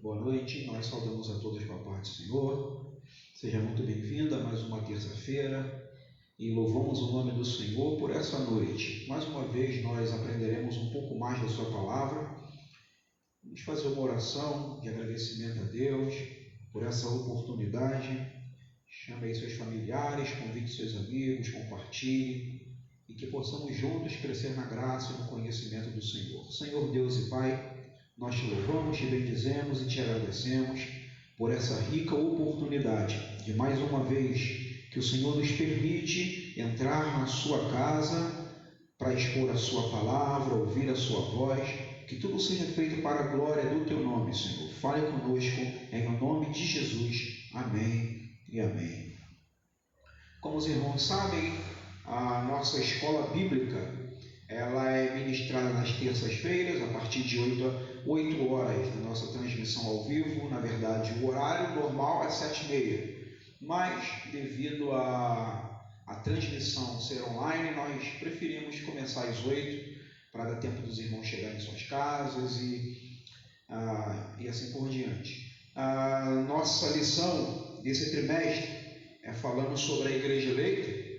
Boa noite, nós saudamos a todos com a paz do Senhor. Seja muito bem-vindo a mais uma terça-feira e louvamos o nome do Senhor por essa noite. Mais uma vez nós aprenderemos um pouco mais da sua palavra. Vamos fazer uma oração de agradecimento a Deus por essa oportunidade. Chame aí seus familiares, convide seus amigos, compartilhe e que possamos juntos crescer na graça e no conhecimento do Senhor. Senhor Deus e Pai, nós te louvamos, te bendizemos e te agradecemos por essa rica oportunidade de mais uma vez que o Senhor nos permite entrar na sua casa para expor a sua palavra, ouvir a sua voz, que tudo seja feito para a glória do teu nome, Senhor. Fale conosco em nome de Jesus. Amém e amém. Como os irmãos sabem, a nossa escola bíblica ela é ministrada nas terças-feiras, a partir de 8 horas da nossa transmissão ao vivo. Na verdade, o horário normal é 7h30, mas devido à transmissão ser online, nós preferimos começar às 8 para dar tempo dos irmãos chegarem em suas casas e assim por diante. A nossa lição desse trimestre é falando sobre a igreja eleita.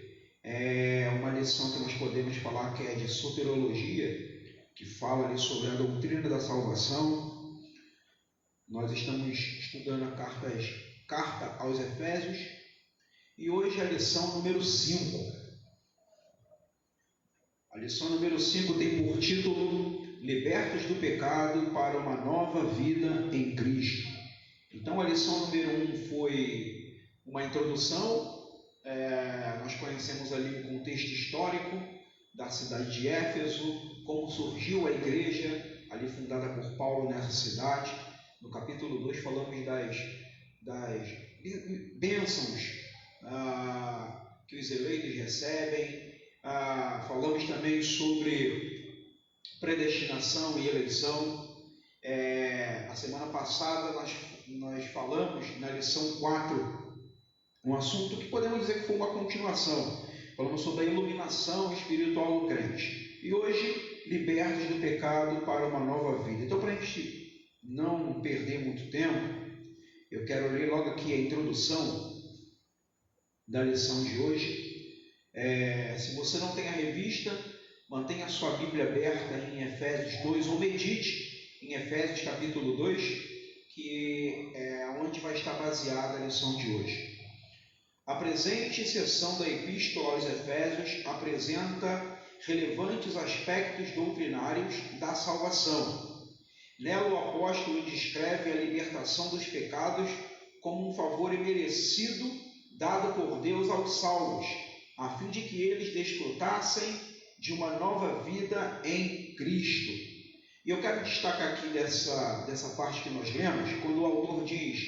É uma lição que nós podemos falar que é de soteriologia, que fala ali sobre a doutrina da salvação. Nós estamos estudando a carta aos Efésios e hoje a lição número 5. A lição número 5 tem por título Libertos do pecado para uma nova vida em Cristo. Então a lição número 1 foi uma introdução. Nós conhecemos ali o contexto histórico da cidade de Éfeso, como surgiu a igreja ali fundada por Paulo nessa cidade. No capítulo 2 falamos das bênçãos que os eleitos recebem. Falamos também sobre predestinação e eleição. A semana passada nós falamos na lição 4 um assunto que podemos dizer que foi uma continuação. Falamos sobre a iluminação espiritual do crente. E hoje, libertos do pecado para uma nova vida. Então, para a gente não perder muito tempo, eu quero ler logo aqui a introdução da lição de hoje. Se você não tem a revista, mantenha a sua Bíblia aberta em Efésios 2, ou medite em Efésios capítulo 2, que é onde vai estar baseada a lição de hoje. A presente seção da Epístola aos Efésios apresenta relevantes aspectos doutrinários da salvação. Nela, o apóstolo descreve a libertação dos pecados como um favor imerecido dado por Deus aos salvos, a fim de que eles desfrutassem de uma nova vida em Cristo. E eu quero destacar aqui dessa parte que nós lemos, quando o autor diz,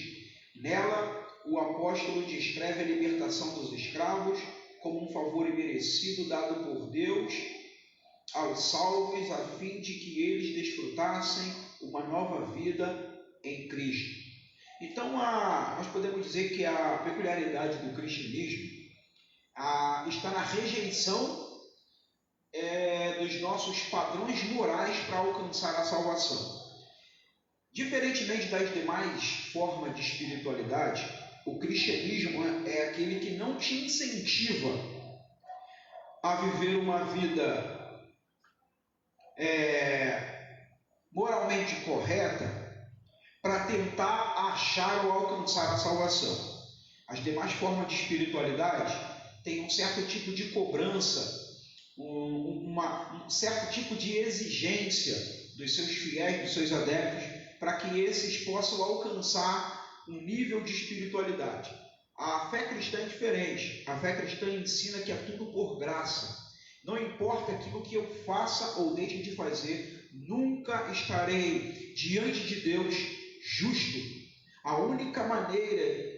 nela, o apóstolo descreve a libertação dos escravos como um favor imerecido dado por Deus aos salvos, a fim de que eles desfrutassem uma nova vida em Cristo. Então, nós podemos dizer que a peculiaridade do cristianismo está na rejeição dos nossos padrões morais para alcançar a salvação. Diferentemente das demais formas de espiritualidade, o cristianismo é aquele que não te incentiva a viver uma vida moralmente correta para tentar achar ou alcançar a salvação. As demais formas de espiritualidade têm um certo tipo de cobrança, um certo tipo de exigência dos seus fiéis, dos seus adeptos, para que esses possam alcançar um nível de espiritualidade. A fé cristã é diferente. A fé cristã ensina que é tudo por graça. Não importa aquilo que eu faça ou deixe de fazer, nunca estarei diante de Deus justo. A única maneira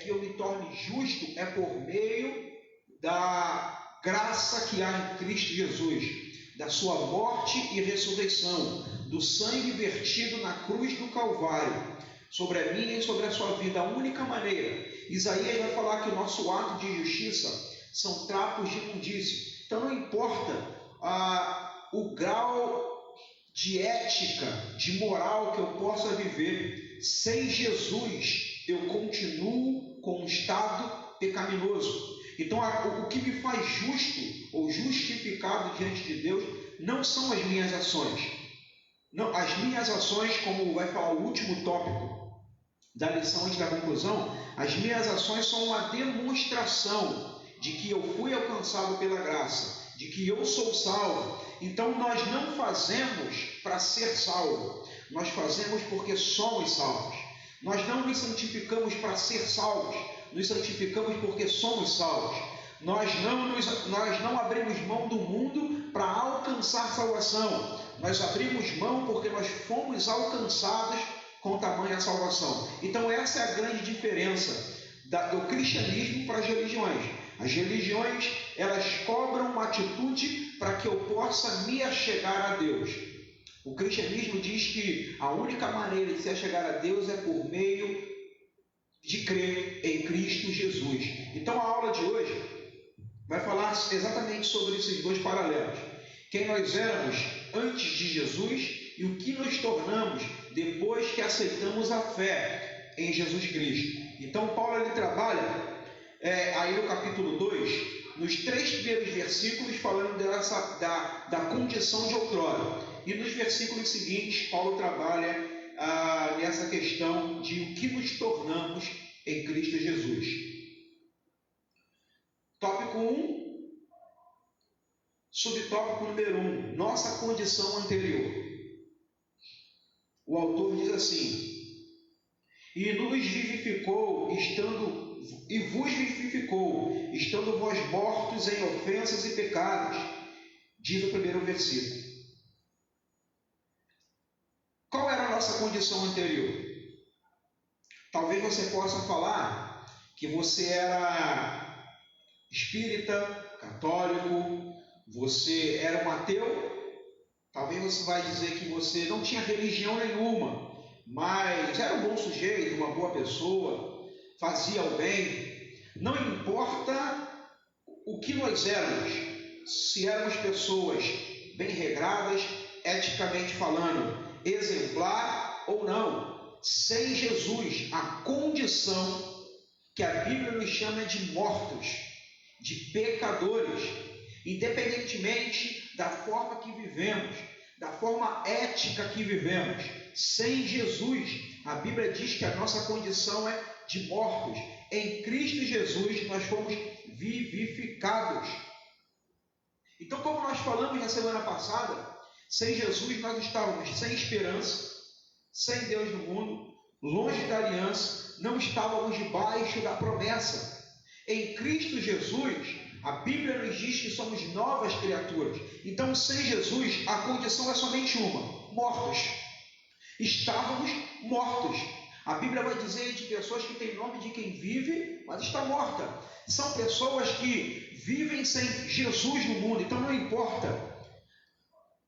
que eu me torne justo é por meio da graça que há em Cristo Jesus, da sua morte e ressurreição, do sangue vertido na cruz do Calvário, sobre a minha e sobre a sua vida. A única maneira. Isaías vai falar que o nosso ato de justiça são trapos de imundície. Então não importa o grau de ética, de moral que eu possa viver. Sem Jesus, eu continuo com um estado pecaminoso. Então, o que me faz justo ou justificado diante de Deus não são as minhas ações. Não, as minhas ações, como vai falar o último tópico da lição antes da conclusão, as minhas ações são uma demonstração de que eu fui alcançado pela graça, de que eu sou salvo. Então, nós não fazemos para ser salvo, nós fazemos porque somos salvos. Nós não nos santificamos para ser salvos, nos santificamos porque somos salvos. Nós não abrimos mão do mundo para alcançar salvação. Nós abrimos mão porque nós fomos alcançados com tamanha salvação. Então essa é a grande diferença do cristianismo para as religiões. As religiões, elas cobram uma atitude para que eu possa me achegar a Deus. O cristianismo diz que a única maneira de se achegar a Deus é por meio de crer em Cristo Jesus. Então a aula de hoje vai falar exatamente sobre esses dois paralelos. Quem nós éramos antes de Jesus e o que nos tornamos depois que aceitamos a fé em Jesus Cristo. Então Paulo ele trabalha aí no capítulo 2, nos 3 primeiros versículos, falando da condição de outrora. E nos versículos seguintes, Paulo trabalha nessa questão de o que nos tornamos em Cristo Jesus. Tópico 1, subtópico número 1, nossa condição anterior. O autor diz assim: e nos vivificou, e vos vivificou, estando vós mortos em ofensas e pecados, diz o primeiro versículo. Qual era a nossa condição anterior? Talvez você possa falar que você era espírita, católico, você era um ateu. Talvez você vai dizer que você não tinha religião nenhuma, mas era um bom sujeito, uma boa pessoa, fazia o bem. Não importa o que nós éramos, se éramos pessoas bem regradas, eticamente falando, exemplar ou não. Sem Jesus, a condição que a Bíblia nos chama de mortos, de pecadores, independentemente da forma que vivemos, da forma ética que vivemos. Sem Jesus, a Bíblia diz que a nossa condição é de mortos. Em Cristo Jesus nós fomos vivificados. Então, como nós falamos na semana passada, sem Jesus nós estávamos sem esperança, sem Deus no mundo, longe da aliança, não estávamos debaixo da promessa. Em Cristo Jesus, a Bíblia nos diz que somos novas criaturas. Então, sem Jesus, a condição é somente uma: mortos. Estávamos mortos. A Bíblia vai dizer de pessoas que têm nome de quem vive, mas está morta. São pessoas que vivem sem Jesus no mundo. Então, não importa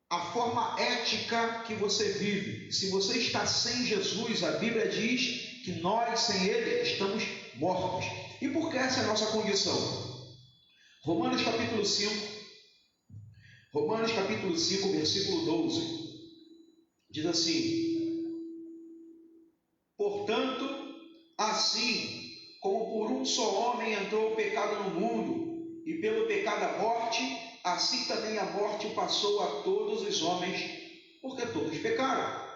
a forma ética que você vive. Se você está sem Jesus, a Bíblia diz que nós, sem Ele, estamos mortos. E por que essa é a nossa condição? Romanos capítulo 5, versículo 12, diz assim: portanto, assim como por um só homem entrou o pecado no mundo, e pelo pecado a morte, assim também a morte passou a todos os homens, porque todos pecaram.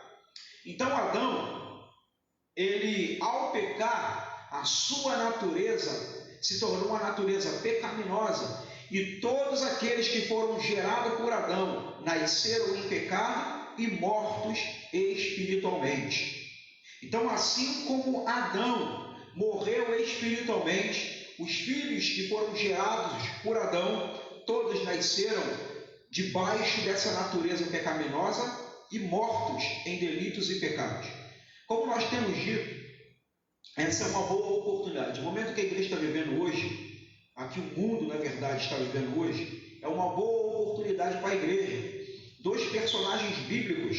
Então Adão, ele ao pecar, a sua natureza se tornou uma natureza pecaminosa, e todos aqueles que foram gerados por Adão nasceram em pecado e mortos espiritualmente. Então, assim como Adão morreu espiritualmente, os filhos que foram gerados por Adão, todos nasceram debaixo dessa natureza pecaminosa e mortos em delitos e pecados. Como nós temos dito, essa é uma boa oportunidade. O momento que a igreja está vivendo hoje, aqui o mundo, na verdade, está vivendo hoje, é uma boa oportunidade para a igreja. 2 personagens bíblicos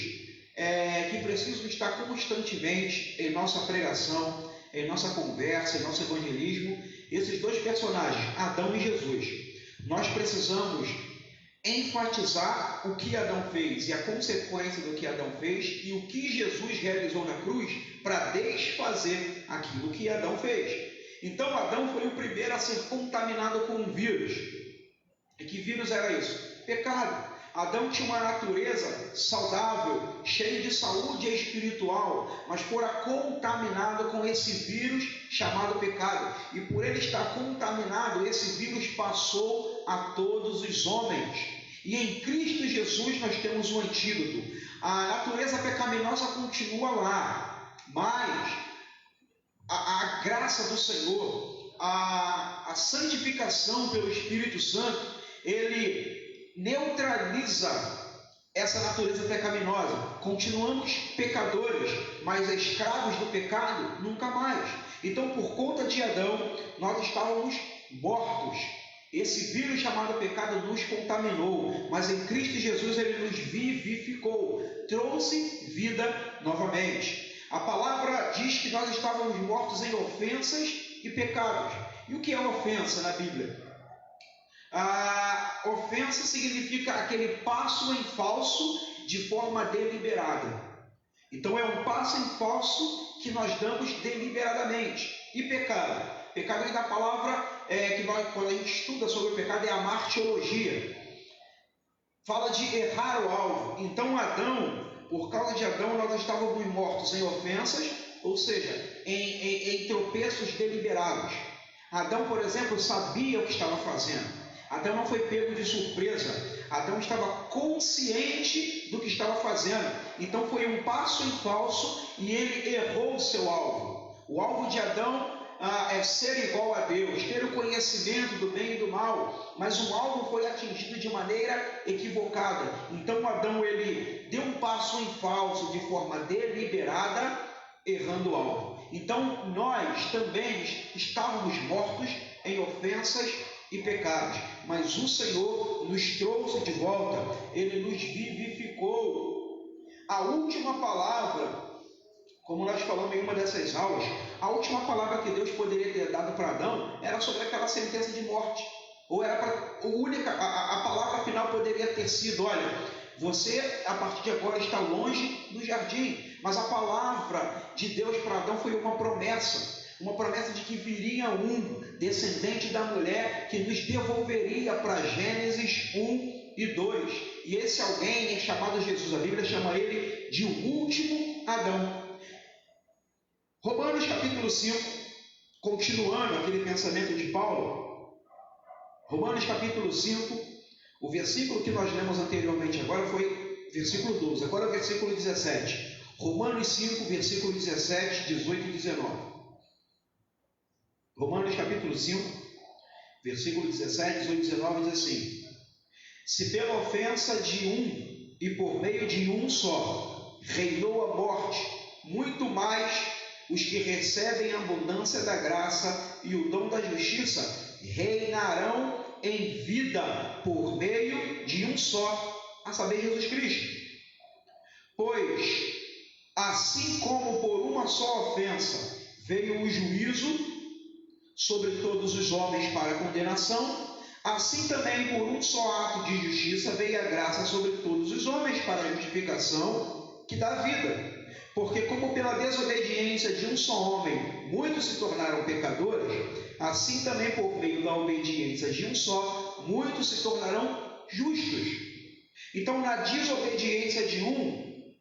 que precisam estar constantemente em nossa pregação, em nossa conversa, em nosso evangelismo. Esses 2 personagens, Adão e Jesus. Nós precisamos enfatizar o que Adão fez e a consequência do que Adão fez e o que Jesus realizou na cruz para desfazer aquilo que Adão fez. Então Adão foi o primeiro a ser contaminado com um vírus. E que vírus era isso? Pecado. Adão tinha uma natureza saudável, cheia de saúde espiritual, mas fora contaminado com esse vírus chamado pecado. E por ele estar contaminado, esse vírus passou a todos os homens. E em Cristo Jesus nós temos um antídoto. A natureza pecaminosa continua lá, mas a graça do Senhor, a santificação pelo Espírito Santo, ele neutraliza essa natureza pecaminosa. Continuamos pecadores, mas escravos do pecado nunca mais. Então, por conta de Adão, nós estávamos mortos. Esse vírus chamado pecado nos contaminou, mas em Cristo Jesus ele nos vivificou, trouxe vida novamente. A palavra diz que nós estávamos mortos em ofensas e pecados. E o que é ofensa na Bíblia? A ofensa significa aquele passo em falso de forma deliberada. Então é um passo em falso que nós damos deliberadamente. E pecado? Pecado da palavra quando a gente estuda sobre o pecado é a martiologia. Fala de errar o alvo. Então Adão, por causa de Adão, nós estávamos mortos em ofensas, ou seja, em tropeços deliberados. Adão, por exemplo, sabia o que estava fazendo. Adão não foi pego de surpresa. Adão estava consciente do que estava fazendo. Então foi um passo em falso e ele errou o seu alvo. O alvo de Adão é ser igual a Deus, ter o conhecimento do bem e do mal, mas o alvo foi atingido de maneira equivocada. Então Adão ele deu um passo em falso de forma deliberada, errando o alvo. Então nós também estávamos mortos em ofensas e pecados, mas o Senhor nos trouxe de volta, ele nos vivificou. A última palavra, como nós falamos em uma dessas aulas, a última palavra que Deus poderia ter dado para Adão era sobre aquela sentença de morte. Ou era a palavra final poderia ter sido: olha, você a partir de agora está longe do jardim. Mas a palavra de Deus para Adão foi uma promessa de que viria um descendente da mulher que nos devolveria para Gênesis 1 e 2. E esse alguém é chamado Jesus. A Bíblia chama ele de o último Adão. Romanos capítulo 5, continuando aquele pensamento de Paulo. Romanos capítulo 5, o versículo que nós lemos anteriormente agora foi versículo 12, agora é o versículo 17. Romanos 5, versículo 17, 18 e 19. Romanos capítulo 5, versículo 17, 18 e 19 diz assim: se pela ofensa de um e por meio de um só reinou a morte, muito mais os que recebem a abundância da graça e o dom da justiça reinarão em vida por meio de um só, a saber, Jesus Cristo. Pois, assim como por uma só ofensa veio o juízo sobre todos os homens para condenação, assim também por um só ato de justiça veio a graça sobre todos os homens para a justificação que dá vida. Porque como pela desobediência de um só homem muitos se tornaram pecadores, assim também por meio da obediência de um só, muitos se tornarão justos. Então na desobediência de um,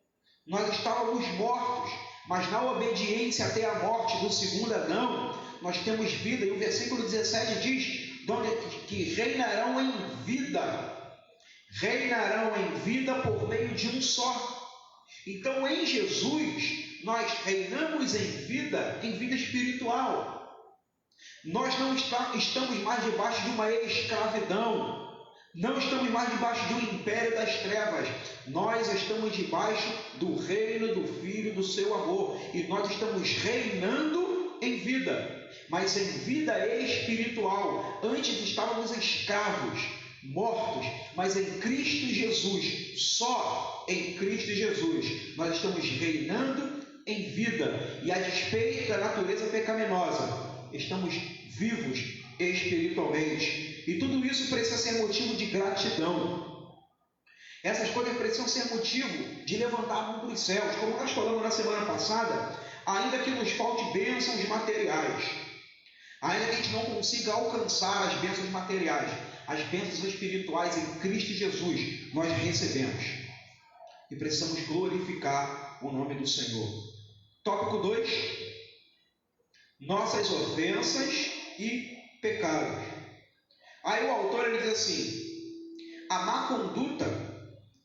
nós estávamos mortos, mas na obediência até a morte do segundo Adão, nós temos vida. E o versículo 17 diz que reinarão em vida. Reinarão em vida por meio de um só. Então em Jesus nós reinamos em vida espiritual. Nós não estamos mais debaixo de uma escravidão, não estamos mais debaixo do império das trevas. Nós estamos debaixo do reino do Filho do seu amor, e nós estamos reinando em vida, mas em vida espiritual. Antes estávamos escravos, mortos, mas em Cristo Jesus, só em Cristo Jesus, nós estamos reinando em vida, e a despeito da natureza pecaminosa, estamos vivos espiritualmente. E tudo isso precisa ser motivo de gratidão. Essas coisas precisam ser motivo de levantar a mão para os céus, como nós falamos na semana passada, ainda que nos falte bênçãos materiais, ainda que a gente não consiga alcançar as bênçãos materiais, as bênçãos espirituais em Cristo Jesus, nós recebemos. E precisamos glorificar o nome do Senhor. Tópico 2. Nossas ofensas e pecados. Aí o autor ele diz assim: a má conduta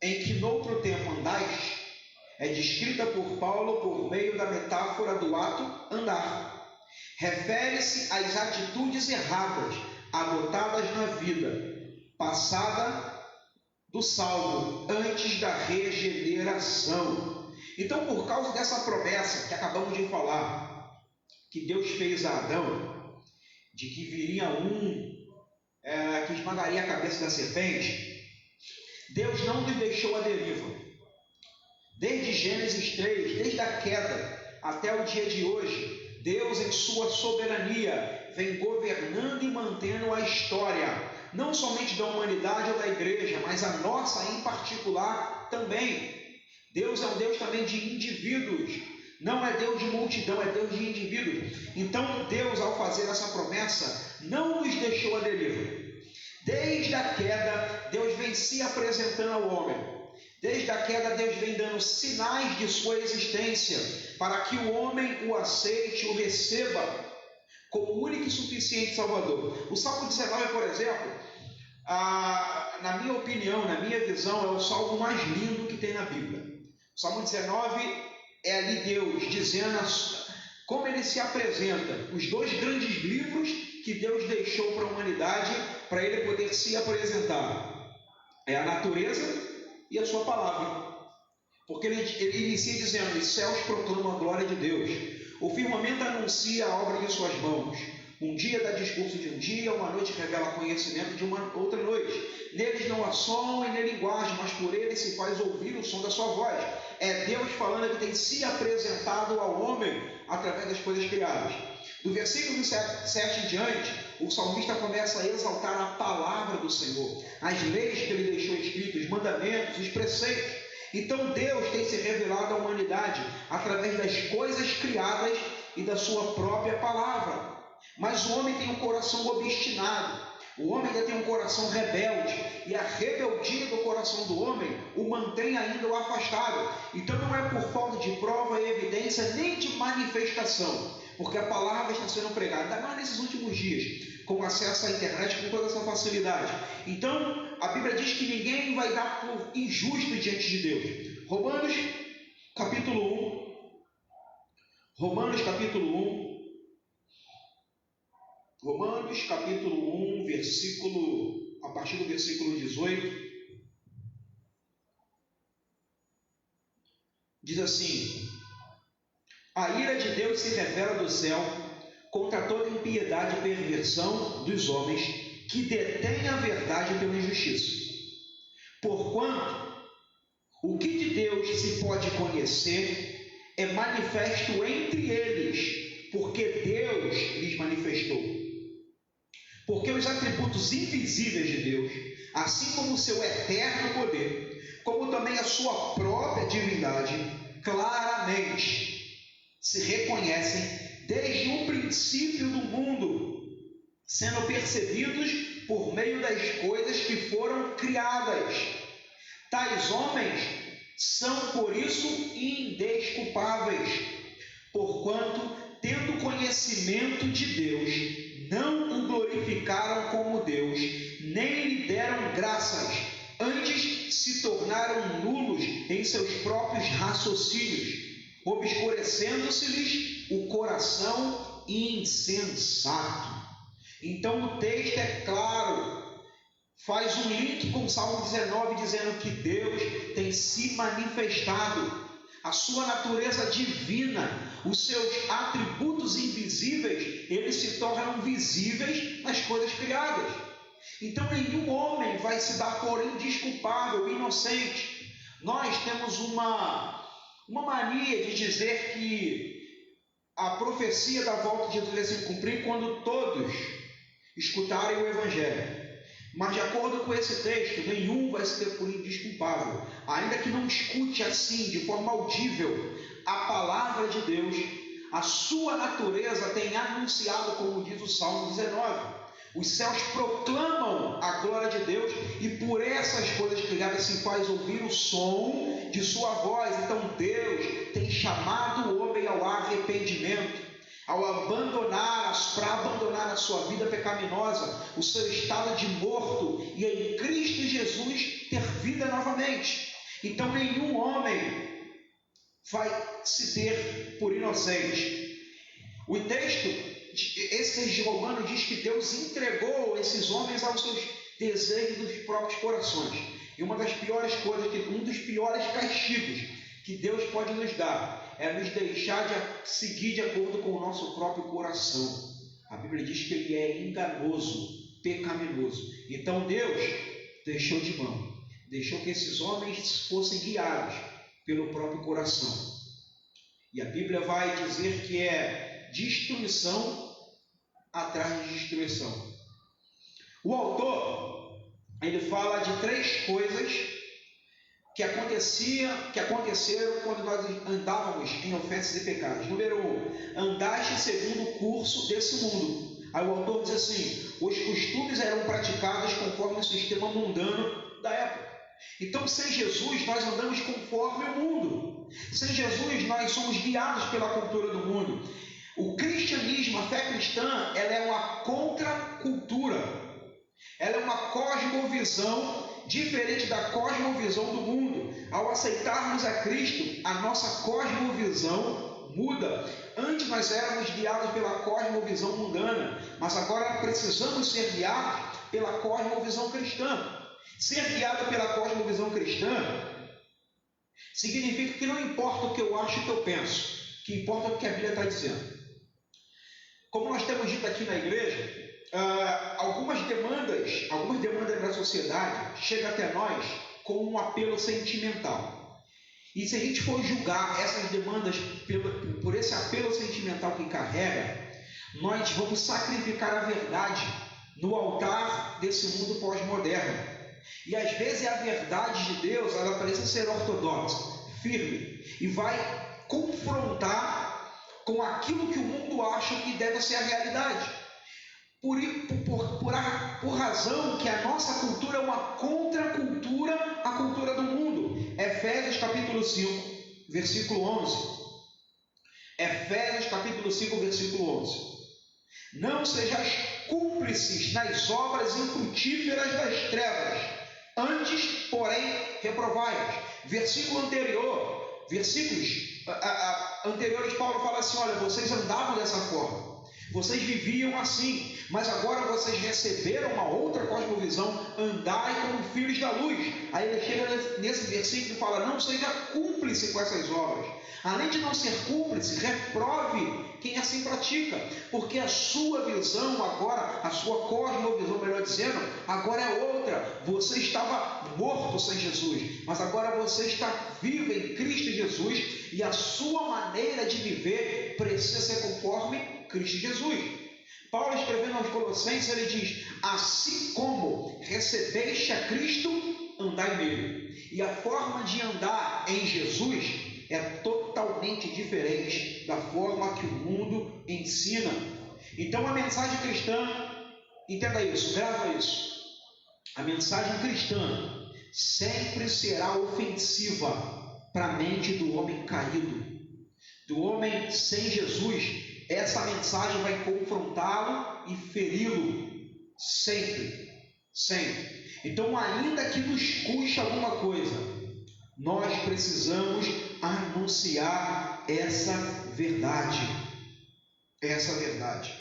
em que noutro tempo andais é descrita por Paulo por meio da metáfora do ato andar. Refere-se às atitudes erradas adotadas na vida passada do salvo, antes da regeneração. Então, por causa dessa promessa que acabamos de falar, que Deus fez a Adão, de que viria que esmagaria a cabeça da serpente, Deus não nos deixou à deriva. Desde Gênesis 3, desde a queda até o dia de hoje, Deus, em sua soberania, vem governando e mantendo a história, não somente da humanidade ou da igreja, mas a nossa em particular também. Deus é um Deus também de indivíduos, não é Deus de multidão, é Deus de indivíduos. Então Deus, ao fazer essa promessa, não nos deixou à deriva. Desde a queda, Deus vem se apresentando ao homem. Desde a queda, Deus vem dando sinais de sua existência, para que o homem o aceite, o receba como único e suficiente Salvador. O Salmo 19, por exemplo, na minha opinião, na minha visão, é o salmo mais lindo que tem na Bíblia. O Salmo 19 é ali Deus dizendo como ele se apresenta, os dois grandes livros que Deus deixou para a humanidade, para ele poder se apresentar. É a natureza e a sua palavra. Porque ele inicia dizendo: os céus proclamam a glória de Deus, o firmamento anuncia a obra de suas mãos. Um dia dá discurso de um dia, uma noite revela conhecimento de uma outra noite. Neles não há som e nem linguagem, mas por ele se faz ouvir o som da sua voz. É Deus falando que tem se apresentado ao homem através das coisas criadas. Do versículo 7 em diante, o salmista começa a exaltar a palavra do Senhor, as leis que ele deixou escritas, os mandamentos, os preceitos. Então Deus tem se revelado à humanidade através das coisas criadas e da sua própria palavra. Mas o homem tem um coração obstinado, o homem ainda tem um coração rebelde, e a rebeldia do coração do homem o mantém ainda o afastado. Então não é por falta de prova e evidência, nem de manifestação, porque a palavra está sendo pregada, ainda mais nesses últimos dias, com acesso à internet, com toda essa facilidade. Então a Bíblia diz que ninguém vai dar por injusto diante de Deus. Romanos capítulo 1, a partir do versículo 18, diz assim: a ira de Deus se revela do céu contra toda impiedade e perversão dos homens que detêm a verdade pela injustiça. Porquanto o que de Deus se pode conhecer é manifesto entre eles, porque Deus lhes manifestou. Porque os atributos invisíveis de Deus, assim como o seu eterno poder, como também a sua própria divindade, claramente se reconhecem desde o princípio do mundo, sendo percebidos por meio das coisas que foram criadas. Tais homens são, por isso, indesculpáveis, porquanto, tendo conhecimento de Deus, não o glorificaram como Deus, nem lhe deram graças, antes se tornaram nulos em seus próprios raciocínios, obscurecendo-se-lhes o coração insensato. Então o texto é claro, faz um link com o Salmo 19, dizendo que Deus tem se manifestado, a sua natureza divina, os seus atributos invisíveis, eles se tornam visíveis nas coisas criadas. Então nenhum homem vai se dar por indesculpável, inocente. Nós temos uma mania de dizer que a profecia da volta de Jesus vai se cumprir quando todos escutarem o Evangelho. Mas de acordo com esse texto, nenhum vai se ter por indesculpável, ainda que não escute assim, de forma audível, a palavra de Deus. A sua natureza tem anunciado, como diz o Salmo 19. Os céus proclamam a glória de Deus, e por essas coisas criadas se faz ouvir o som de sua voz. Então Deus tem chamado o homem ao arrependimento, para abandonar a sua vida pecaminosa, o seu estado de morto, e em Cristo Jesus ter vida novamente. Então nenhum homem vai se ter por inocente. O texto, esse de Romano, diz que Deus entregou esses homens aos seus desejos dos próprios corações. E uma das piores coisas, um dos piores castigos que Deus pode nos dar é nos deixar de seguir de acordo com o nosso próprio coração. A Bíblia diz que ele é enganoso, pecaminoso. Então Deus deixou de mão, deixou que esses homens fossem guiados pelo próprio coração. E a Bíblia vai dizer que é destruição atrás de destruição. O autor, ele fala de 3 coisas que aconteceram quando nós andávamos em ofensas e pecados. Número 1, andaste segundo o curso desse mundo. Aí o autor diz assim: os costumes eram praticados conforme o sistema mundano da época. Então, sem Jesus, nós andamos conforme o mundo. Sem Jesus, nós somos guiados pela cultura do mundo. O cristianismo, a fé cristã, ela é uma contracultura. Ela é uma cosmovisão diferente da cosmovisão do mundo. Ao aceitarmos a Cristo, a nossa cosmovisão muda. Antes nós éramos guiados pela cosmovisão mundana, mas agora precisamos ser guiados pela cosmovisão cristã. Ser guiado pela cosmovisão cristã significa que não importa o que eu acho e o que eu penso, que importa o que a Bíblia está dizendo. Como nós temos dito aqui na igreja, algumas demandas da sociedade chegam até nós com um apelo sentimental. E se a gente for julgar essas demandas por esse apelo sentimental que carrega, nós vamos sacrificar a verdade no altar desse mundo pós-moderno. E às vezes a verdade de Deus, ela precisa ser ortodoxa, firme, e vai confrontar com aquilo que o mundo acha que deve ser a realidade. Por razão que a nossa cultura é uma contracultura à cultura do mundo. Efésios capítulo 5, versículo 11. Efésios capítulo 5, versículo 11. Não sejais cúmplices nas obras infrutíferas das trevas, antes, porém, reprovai-as. Versículos anteriores, Paulo fala assim: olha, vocês andavam dessa forma, vocês viviam assim, mas agora vocês receberam uma outra cosmovisão, andai como filhos da luz. Aí ele chega nesse versículo e fala: não seja cúmplice com essas obras. Além de não ser cúmplice, reprove quem assim pratica, porque a sua visão agora, a sua cosmovisão, melhor dizendo, agora é outra. Você estava morto sem Jesus, mas agora você está vivo em Cristo Jesus, e a sua maneira de viver precisa ser conforme Cristo Jesus. Paulo, escrevendo aos Colossenses, ele diz: assim como recebeste a Cristo, andai nele. E a forma de andar em Jesus é totalmente diferente da forma que o mundo ensina. Então a mensagem cristã, entenda isso, grava isso, a mensagem cristã sempre será ofensiva para a mente do homem caído, do homem sem Jesus. Essa mensagem vai confrontá-lo e feri-lo sempre, sempre. Então, ainda que nos custe alguma coisa, nós precisamos anunciar essa verdade. Essa verdade.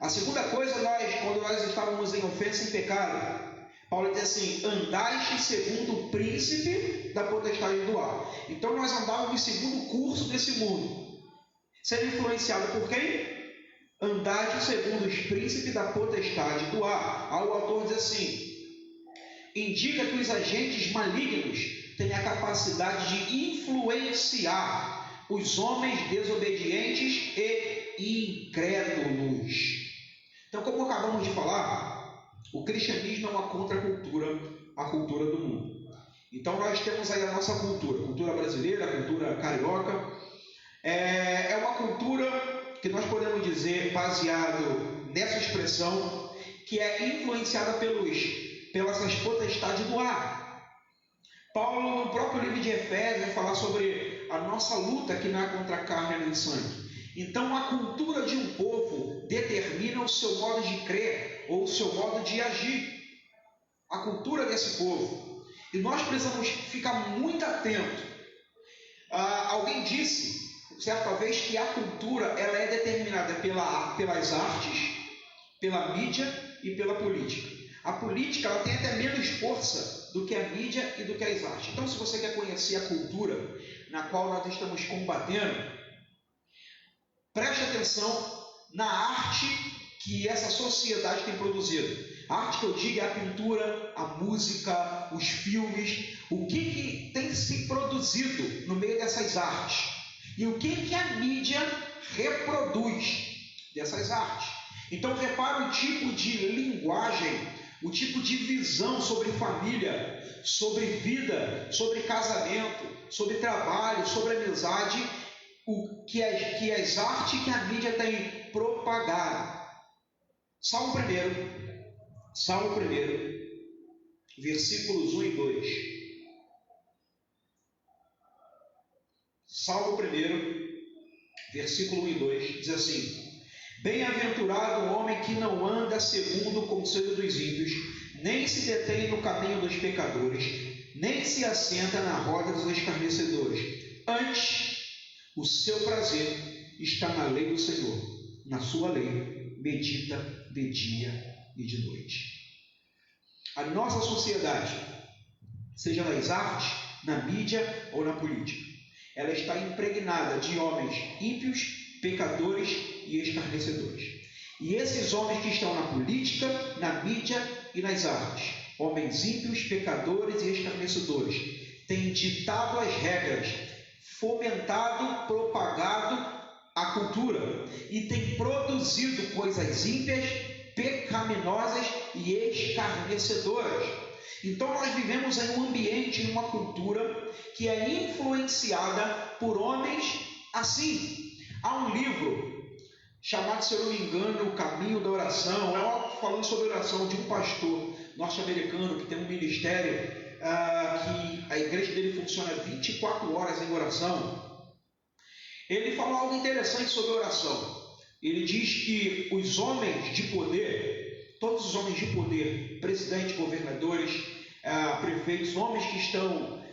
A segunda coisa, quando nós estávamos em ofensa e pecado, Paulo diz assim: andaste segundo o príncipe da potestade do ar. Então nós andávamos segundo o curso desse mundo, sendo influenciado por quem? Andaste segundo os príncipes da potestade do ar. Aí o autor diz assim: indica que os agentes malignos têm a capacidade de influenciar os homens desobedientes e incrédulos. Então, como acabamos de falar, O cristianismo é uma contracultura à cultura do mundo. Então nós temos aí a nossa cultura brasileira, a cultura carioca. É uma cultura que nós podemos dizer, baseado nessa expressão, que é influenciada pelas potestades do ar. Paulo, no próprio livro de Efésios, vai falar sobre a nossa luta que não é contra a carne nem sangue. Então, a cultura de um povo determina o seu modo de crer ou o seu modo de agir. A cultura desse povo. E nós precisamos ficar muito atentos. Alguém disse, certa vez, que a cultura ela é determinada pelas artes, pela mídia e pela política. A política ela tem até menos força do que a mídia e do que as artes. Então, se você quer conhecer a cultura na qual nós estamos combatendo, preste atenção na arte que essa sociedade tem produzido. A arte que eu digo é a pintura, a música, os filmes, o que tem se produzido no meio dessas artes e o que a mídia reproduz dessas artes. Então, repara o tipo de linguagem, o tipo de visão sobre família, sobre vida, sobre casamento, sobre trabalho, sobre amizade, o que as artes que a mídia tem propagado. Salmo 1, versículos 1 e 2. Salmo 1, versículo 1 e 2, diz assim: Bem-aventurado o homem que não anda segundo o conselho dos ímpios, nem se detém no caminho dos pecadores, nem se assenta na roda dos escarnecedores. Antes, o seu prazer está na lei do Senhor, na sua lei medita de dia e de noite. A nossa sociedade, seja nas artes, na mídia ou na política, ela está impregnada de homens ímpios, pecadores e escarnecedores. E esses homens que estão na política, na mídia e nas artes, homens ímpios, pecadores e escarnecedores, têm ditado as regras, fomentado, propagado a cultura e têm produzido coisas ímpias, pecaminosas e escarnecedoras. Então nós vivemos em um ambiente, em uma cultura que é influenciada por homens assim. Há um livro chamado, se eu não me engano, O Caminho da Oração, falando sobre oração, de um pastor norte-americano que tem um ministério que a igreja dele funciona 24 horas em oração. Ele fala algo interessante sobre oração. Ele diz que os homens de poder, todos os homens de poder, presidentes, governadores, prefeitos, homens que estão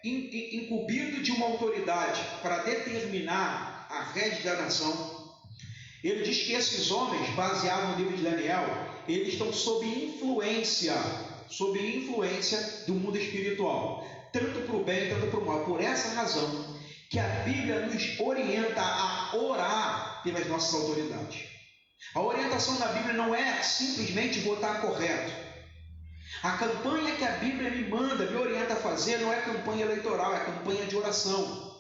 incumbidos de uma autoridade para determinar a rede da nação, ele diz que esses homens, baseado no livro de Daniel, eles estão sob influência do mundo espiritual, tanto para o bem, tanto para o mal. Por essa razão que a Bíblia nos orienta a orar pelas nossas autoridades. A orientação da Bíblia não é simplesmente votar correto. A campanha que a Bíblia me orienta a fazer não é campanha eleitoral, é campanha de oração.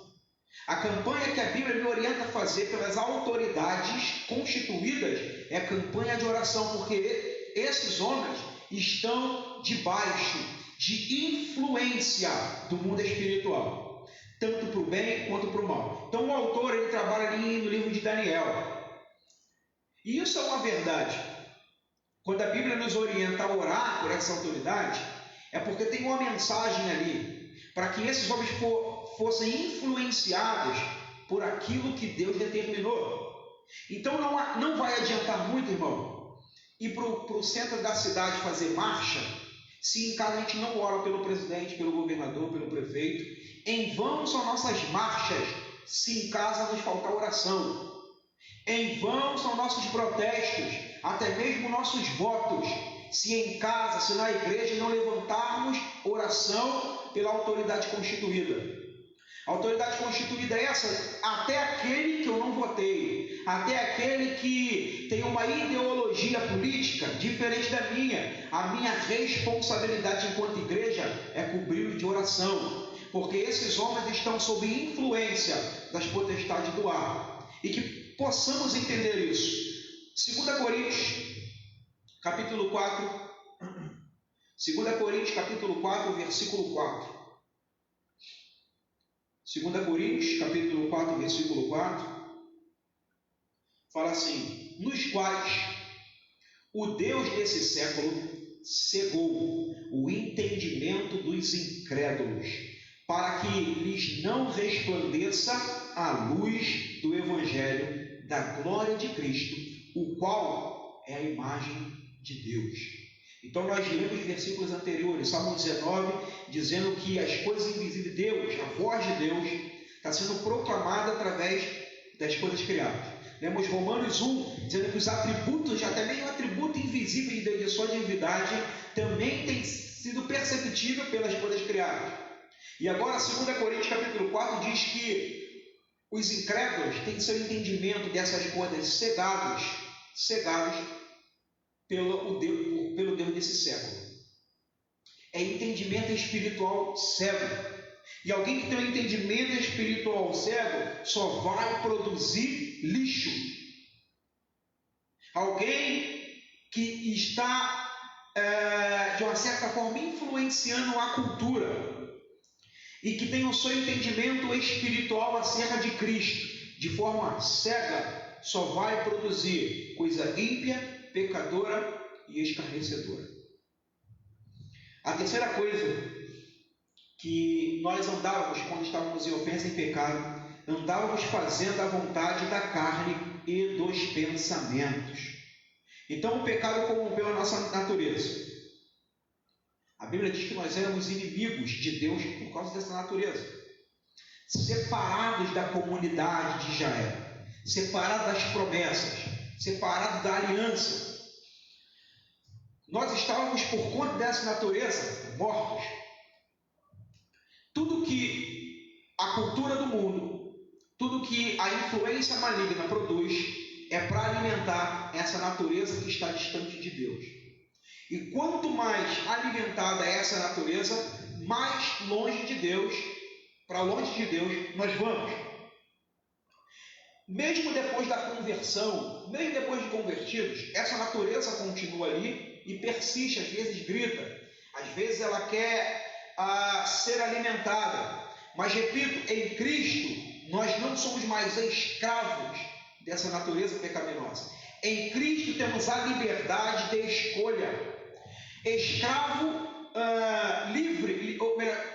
A campanha que a Bíblia me orienta a fazer pelas autoridades constituídas é campanha de oração, porque esses homens estão debaixo de influência do mundo espiritual, tanto para o bem quanto para o mal. Então o autor ele trabalha ali no livro de Daniel. E isso é uma verdade. Quando a Bíblia nos orienta a orar por essa autoridade, é porque tem uma mensagem ali, para que esses homens fossem influenciados por aquilo que Deus determinou. Então não vai adiantar muito, irmão, ir para o centro da cidade fazer marcha, se em casa a gente não ora pelo presidente, pelo governador, pelo prefeito. Em vão são nossas marchas, se em casa nos faltar oração. Em vão são nossos protestos, até mesmo nossos votos, se em casa, se na igreja não levantarmos oração pela autoridade constituída. A autoridade constituída é essa, até aquele que eu não votei, até aquele que tem uma ideologia política diferente da minha. A minha responsabilidade enquanto igreja é cobri-lo de oração, porque esses homens estão sob influência das potestades do ar. E que possamos entender isso. 2 Coríntios, capítulo 4, 2 Coríntios, capítulo 4, versículo 4. 2 Coríntios, capítulo 4, versículo 4, fala assim: nos quais o Deus desse século cegou o entendimento dos incrédulos, para que lhes não resplandeça a luz do Evangelho da glória de Cristo, o qual é a imagem de Deus. Então nós lemos versículos anteriores, Salmo 19, dizendo que as coisas invisíveis de Deus, a voz de Deus, está sendo proclamada através das coisas criadas. Lemos Romanos 1, dizendo que os atributos, até mesmo o atributo invisível de sua divindade, também tem sido perceptível pelas coisas criadas. E agora, 2 Coríntios capítulo 4 diz que os incrédulos têm seu entendimento dessas coisas cegados pelo Deus desse século. É entendimento espiritual cego. E alguém que tem um entendimento espiritual cego só vai produzir lixo. Alguém que está, de uma certa forma, influenciando a cultura e que tem o seu entendimento espiritual acerca de Cristo de forma cega, só vai produzir coisa ímpia, pecadora e escarnecedora. A terceira coisa que nós andávamos quando estávamos em ofensa e pecado, andávamos fazendo a vontade da carne e dos pensamentos. Então o pecado corrompeu a nossa natureza. A Bíblia diz que nós éramos inimigos de Deus por causa dessa natureza, separados da comunidade de Israel, separados das promessas, separados da aliança. Nós estávamos, por conta dessa natureza, mortos. Tudo que a cultura do mundo, tudo que a influência maligna produz é para alimentar essa natureza que está distante de Deus. E quanto mais alimentada é essa natureza, mais longe de Deus, para longe de Deus, nós vamos. Mesmo depois da conversão, mesmo depois de convertidos, essa natureza continua ali e persiste, às vezes grita, às vezes ela quer ser alimentada. Mas repito, em Cristo nós não somos mais escravos dessa natureza pecaminosa. Em Cristo temos a liberdade de escolha. Escravo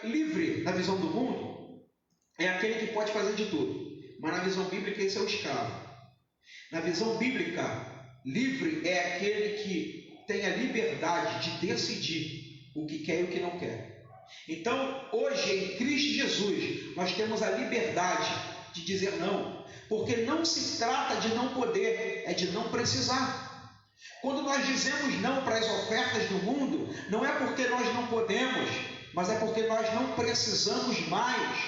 livre na visão do mundo é aquele que pode fazer de tudo, mas na visão bíblica esse é o escravo. Na visão bíblica, livre é aquele que tem a liberdade de decidir o que quer e o que não quer. Então, hoje, em Cristo Jesus, nós temos a liberdade de dizer não, porque não se trata de não poder, é de não precisar. Quando nós dizemos não para as ofertas do mundo, não é porque nós não podemos, mas é porque nós não precisamos mais.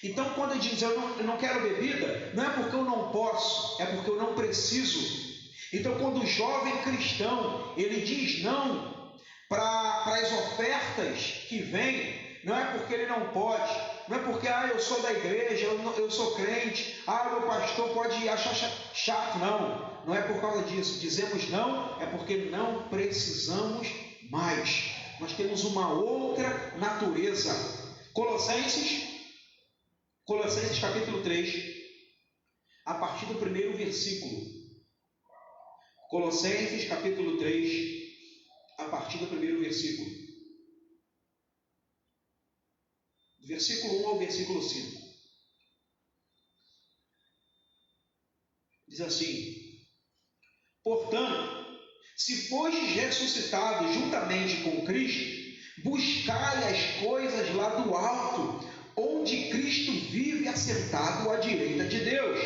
Então, quando eu digo eu não quero bebida, não é porque eu não posso, é porque eu não preciso. Então, quando o jovem cristão ele diz não para as ofertas que vêm, não é porque ele não pode, não é porque eu sou da igreja, eu sou crente, meu pastor pode achar chato, não é por causa disso. Dizemos não, é porque não precisamos mais, nós temos uma outra natureza. Colossenses capítulo 3, a partir do primeiro versículo. Colossenses capítulo 3, a partir do primeiro versículo. Do versículo 1 ao versículo 5. Diz assim: portanto, se fostes ressuscitados juntamente com Cristo, buscai as coisas lá do alto, onde Cristo vive assentado à direita de Deus.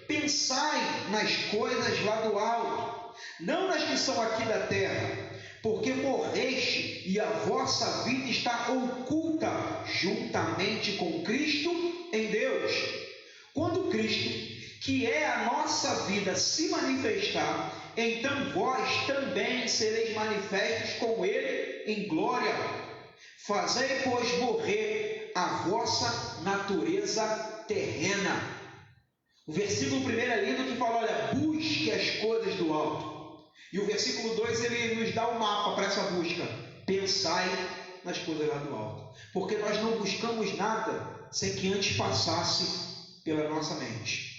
Pensai nas coisas lá do alto, não nas que são aqui da terra, porque morreste e a vossa vida está oculta juntamente com Cristo em Deus. Quando Cristo, que é a nossa vida, se manifestar, então vós também sereis manifestos com Ele em glória. Fazei, pois, morrer a vossa natureza terrena. O versículo 1 é lindo, que fala, olha, busque as coisas do alto. E o versículo 2 ele nos dá um mapa para essa busca. Pensai nas coisas lá do alto. Porque nós não buscamos nada sem que antes passasse pela nossa mente.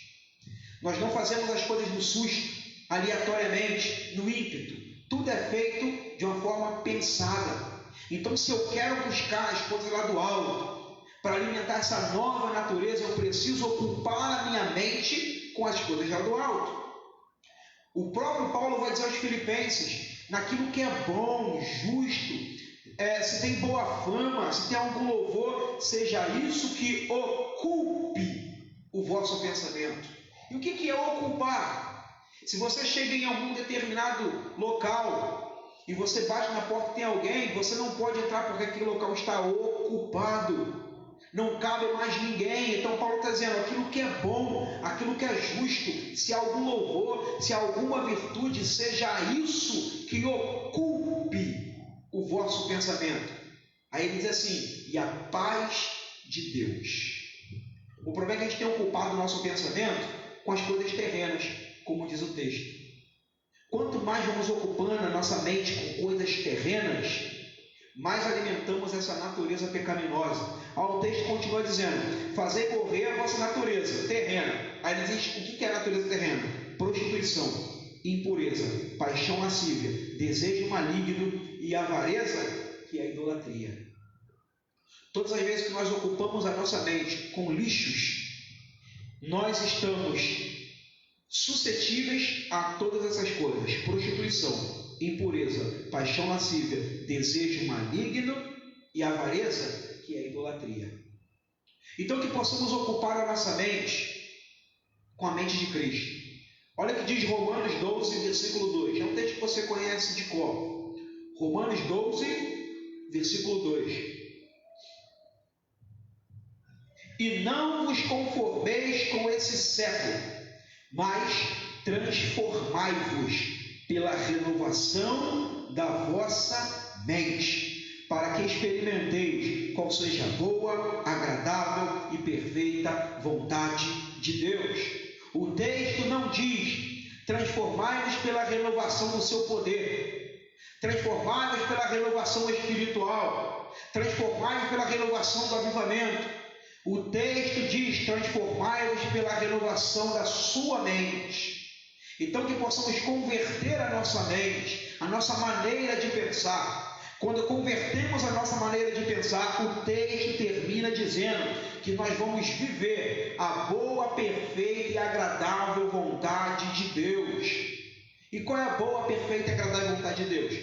Nós não fazemos as coisas no susto, aleatoriamente, no ímpeto. Tudo é feito de uma forma pensada. Então, se eu quero buscar as coisas lá do alto, para alimentar essa nova natureza, eu preciso ocupar a minha mente com as coisas lá do alto. O próprio Paulo vai dizer aos Filipenses, naquilo que é bom, justo, se tem boa fama, se tem algum louvor, seja isso que ocupe o vosso pensamento. E o que é ocupar? Se você chega em algum determinado local e você bate na porta e tem alguém, você não pode entrar porque aquele local está ocupado. Não cabe mais ninguém. Então Paulo está dizendo, aquilo que é bom, aquilo que é justo, se há algum louvor, se há alguma virtude, seja isso que ocupe o vosso pensamento. Aí ele diz assim, e a paz de Deus. O problema é que a gente tem ocupado o nosso pensamento com as coisas terrenas, como diz o texto. Quanto mais vamos ocupando a nossa mente com coisas terrenas, mais alimentamos essa natureza pecaminosa. O texto continua dizendo, fazei correr a vossa natureza terrena. Aí ele diz, o que é a natureza terrena? Prostituição, impureza, paixão lascívia, desejo maligno e avareza, que é a idolatria. Todas as vezes que nós ocupamos a nossa mente com lixos, nós estamos suscetíveis a todas essas coisas: prostituição, impureza, paixão lascívia, desejo maligno e avareza, que é a idolatria. Então, que possamos ocupar a nossa mente com a mente de Cristo. Olha o que diz Romanos 12, versículo 2. É um texto que você conhece de cor. Romanos 12, versículo 2. E não vos conformeis com esse século, mas transformai-vos pela renovação da vossa mente, para que experimenteis qual seja a boa, agradável e perfeita vontade de Deus. O texto não diz, transformai-vos pela renovação do seu poder, transformai-vos pela renovação espiritual, transformai-vos pela renovação do avivamento. O texto diz, transformai-vos pela renovação da sua mente. Então, que possamos converter a nossa mente, a nossa maneira de pensar. Quando convertemos a nossa maneira de pensar, o texto termina dizendo que nós vamos viver a boa, perfeita e agradável vontade de Deus. E qual é a boa, perfeita e agradável vontade de Deus?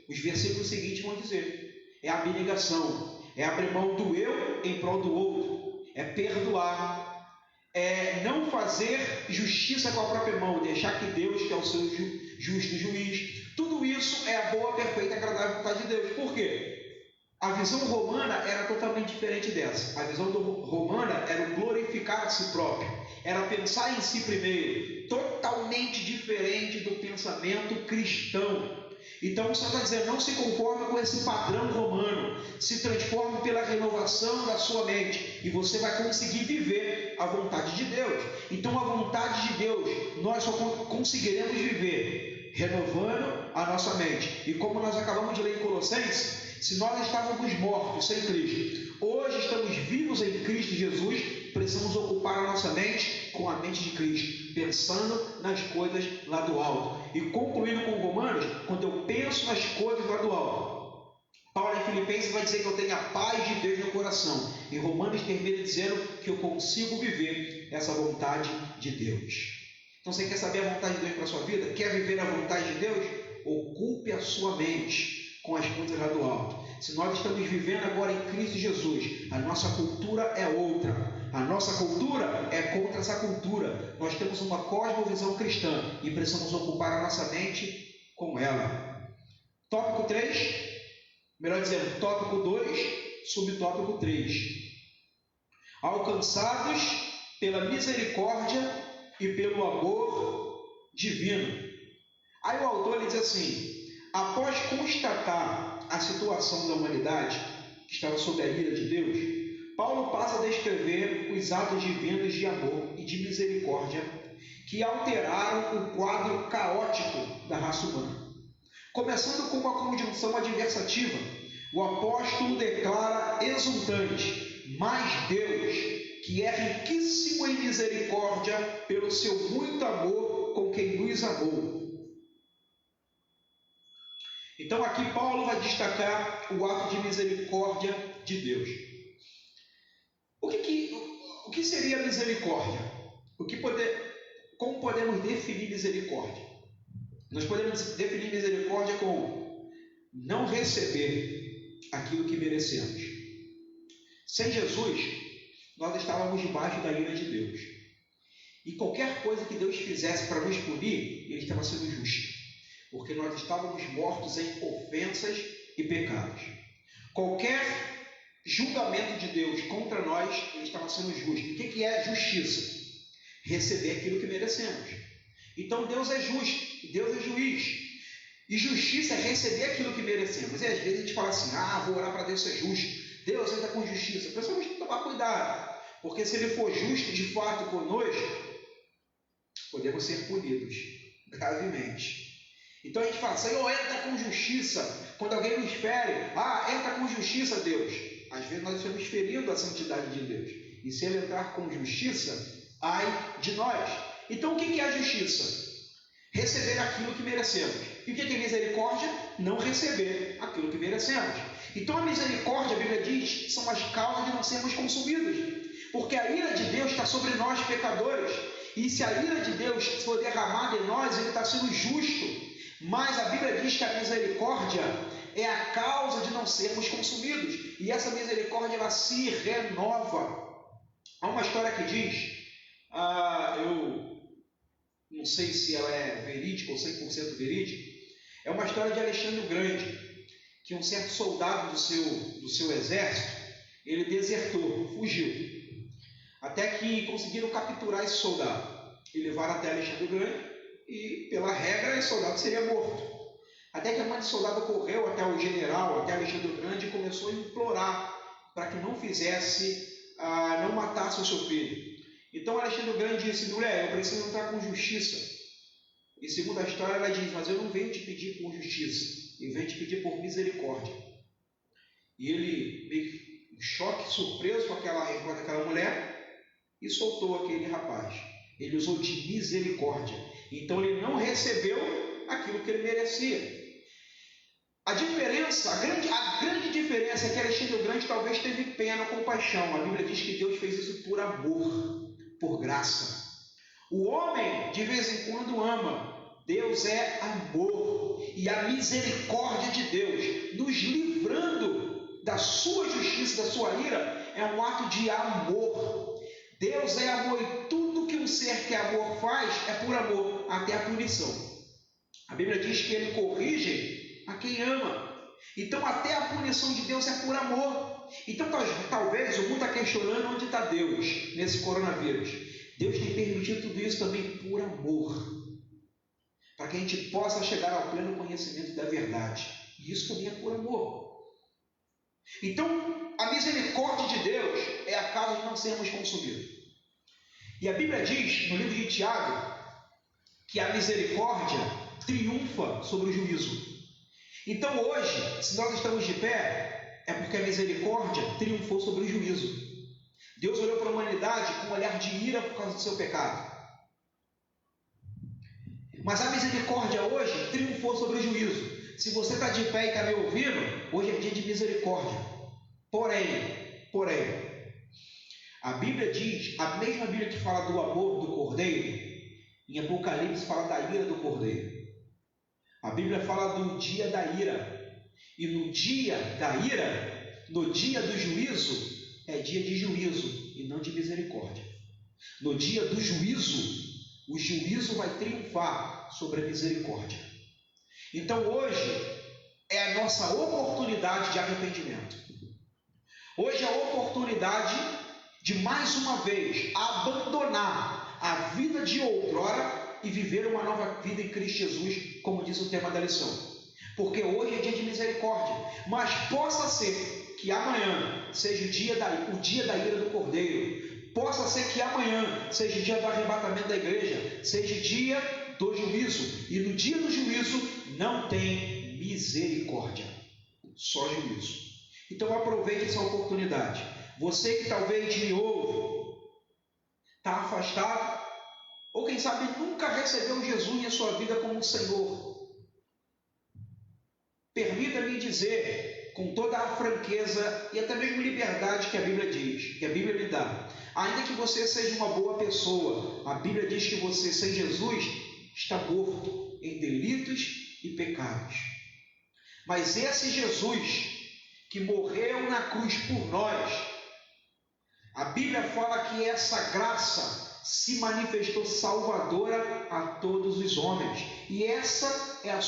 Os versículos seguintes vão dizer. É a abnegação, é abrir mão do eu em prol do outro. É perdoar, é não fazer justiça com a própria mão, deixar que Deus, que é o seu justo juiz. Tudo isso é a boa, perfeita e agradável vontade de Deus. Por quê? A visão romana era totalmente diferente dessa. A visão romana era o glorificar a si próprio, era pensar em si primeiro, totalmente diferente do pensamento cristão. Então o Senhor está dizendo, não se conforme com esse padrão romano, se transforme pela renovação da sua mente e você vai conseguir viver a vontade de Deus. Então a vontade de Deus nós só conseguiremos viver renovando a nossa mente. E como nós acabamos de ler em Colossenses, se nós estávamos mortos sem Cristo, hoje estamos vivos em Cristo Jesus, precisamos ocupar a nossa mente com a mente de Cristo, pensando nas coisas lá do alto. E concluindo com Romanos, quando eu penso nas coisas lá do alto, Paulo em Filipenses vai dizer que eu tenho a paz de Deus no coração. E Romanos termina dizendo que eu consigo viver essa vontade de Deus. Então você quer saber a vontade de Deus para a sua vida? Quer viver a vontade de Deus? Ocupe a sua mente com as coisas lá do alto. Se nós estamos vivendo agora em Cristo Jesus, a nossa cultura é outra. A nossa cultura é contra essa cultura. Nós temos uma cosmovisão cristã e precisamos ocupar a nossa mente com ela. Tópico 3, melhor dizendo, tópico 2, subtópico 3. Alcançados pela misericórdia e pelo amor divino. Aí o autor ele diz assim, após constatar a situação da humanidade que estava sob a ira de Deus, Paulo passa a descrever os atos divinos de amor e de misericórdia que alteraram o quadro caótico da raça humana. Começando com uma conjunção adversativa, o apóstolo declara exultante: mas Deus, que é riquíssimo em misericórdia, pelo seu muito amor com quem nos amou. Então aqui Paulo vai destacar o ato de misericórdia de Deus. O que seria misericórdia? Como podemos definir misericórdia? Nós podemos definir misericórdia como não receber aquilo que merecemos. Sem Jesus, nós estávamos debaixo da ira de Deus. E qualquer coisa que Deus fizesse para nos punir, Ele estava sendo justo. Porque nós estávamos mortos em ofensas e pecados. Qualquer julgamento de Deus contra nós, Ele estava sendo justo. O que é justiça? Receber aquilo que merecemos. Então Deus é justo, Deus é juiz. E justiça é receber aquilo que merecemos. E às vezes a gente fala assim: vou orar para Deus ser justo. Deus entra com justiça. Precisamos tomar cuidado, porque se Ele for justo de fato conosco, podemos ser punidos gravemente. Então a gente fala: Senhor, entra com justiça. Quando alguém nos fere, entra com justiça, Deus. Às vezes nós estamos ferindo a santidade de Deus. E se Ele entrar com justiça, ai de nós. Então o que é a justiça? Receber aquilo que merecemos. E o que é misericórdia? Não receber aquilo que merecemos. Então a misericórdia, a Bíblia diz, são as causas de não sermos consumidos. Porque a ira de Deus está sobre nós, pecadores. E se a ira de Deus for derramada em nós, Ele está sendo justo. Mas a Bíblia diz que a misericórdia é a causa de não sermos consumidos. E essa misericórdia, ela se renova. Há uma história que diz, eu não sei se ela é verídica ou 100% verídica, é uma história de Alexandre o Grande, que um certo soldado do seu exército, ele desertou, fugiu, até que conseguiram capturar esse soldado e levaram até Alexandre o Grande, e pela regra esse soldado seria morto. Até que a mãe do soldado correu até o general, até Alexandre o Grande, e começou a implorar para que não não matasse o seu filho. Então Alexandre o Grande disse: mulher, eu preciso entrar com justiça. E segundo a história, ela diz: mas eu não venho te pedir por justiça, eu venho te pedir por misericórdia. E ele, meio em choque, surpreso com aquela resposta daquela mulher, e soltou aquele rapaz. Ele usou de misericórdia. Então ele não recebeu aquilo que ele merecia. A grande diferença é que Alexandre o Grande talvez teve pena, compaixão. A Bíblia diz que Deus fez isso por amor, por graça. O homem de vez em quando ama. Deus é amor. E a misericórdia de Deus, nos livrando da sua justiça, da sua ira, é um ato de amor. Deus é amor, e tudo que um ser que é amor faz é por amor, até a punição. A Bíblia diz que Ele corrige a quem ama. Então até a punição de Deus é por amor. Então talvez o mundo está questionando onde está Deus nesse coronavírus. Deus tem permitido tudo isso também por amor, para que a gente possa chegar ao pleno conhecimento da verdade. E isso também é por amor. Então a misericórdia de Deus é a causa de não sermos consumidos. E a Bíblia diz no livro de Tiago que a misericórdia triunfa sobre o juízo. Então hoje, se nós estamos de pé, é porque a misericórdia triunfou sobre o juízo. Deus olhou para a humanidade com um olhar de ira por causa do seu pecado. Mas a misericórdia hoje triunfou sobre o juízo. Se você está de pé e está me ouvindo, hoje é dia de misericórdia. Porém, a Bíblia diz, a mesma Bíblia que fala do amor do Cordeiro, em Apocalipse fala da ira do Cordeiro. A Bíblia fala do dia da ira. E no dia da ira, no dia do juízo, é dia de juízo e não de misericórdia. No dia do juízo, o juízo vai triunfar sobre a misericórdia. Então hoje é a nossa oportunidade de arrependimento. Hoje é a oportunidade de mais uma vez abandonar a vida de outrora e viver uma nova vida em Cristo Jesus, como diz o tema da lição. Porque hoje é dia de misericórdia, mas possa ser que amanhã seja o dia da ira do Cordeiro, Possa ser que amanhã seja dia do arrebatamento da igreja, seja dia do juízo, e no dia do juízo não tem misericórdia, só juízo. Então aproveite essa oportunidade. Você que talvez me ouve, está afastado, ou quem sabe nunca recebeu Jesus em sua vida como Senhor, permita-me dizer, com toda a franqueza e até mesmo liberdade que a Bíblia diz, que a Bíblia lhe dá, ainda que você seja uma boa pessoa, a Bíblia diz que você sem Jesus está morto em delitos e pecados. Mas esse Jesus que morreu na cruz por nós, a Bíblia fala que essa graça se manifestou salvadora a todos os homens. E essa é a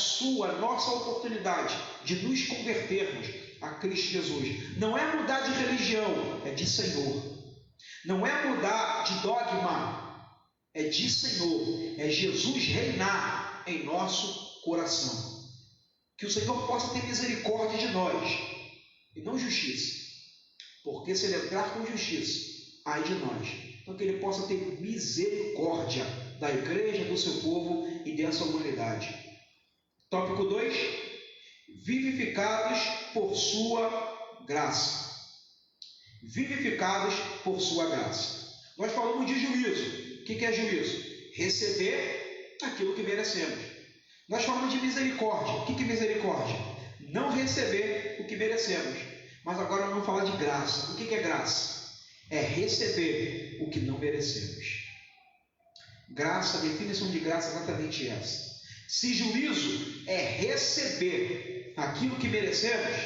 nossa oportunidade de nos convertermos a Cristo Jesus. Não é mudar de religião, é de Senhor. Não é mudar de dogma, é de Senhor. É Jesus reinar em nosso coração. Que o Senhor possa ter misericórdia de nós e não justiça. Porque se Ele entrar com justiça, ai de nós. Então que Ele possa ter misericórdia da igreja, do seu povo e dessa humanidade. Tópico 2. Vivificados por sua graça. Vivificados por sua graça. Nós falamos de juízo. O que é juízo? Receber aquilo que merecemos. Nós falamos de misericórdia. O que é misericórdia? Não receber o que merecemos. Mas agora vamos falar de graça. O que é graça? É receber o que não merecemos. Graça, a definição de graça é exatamente essa. Se juízo é receber aquilo que merecemos,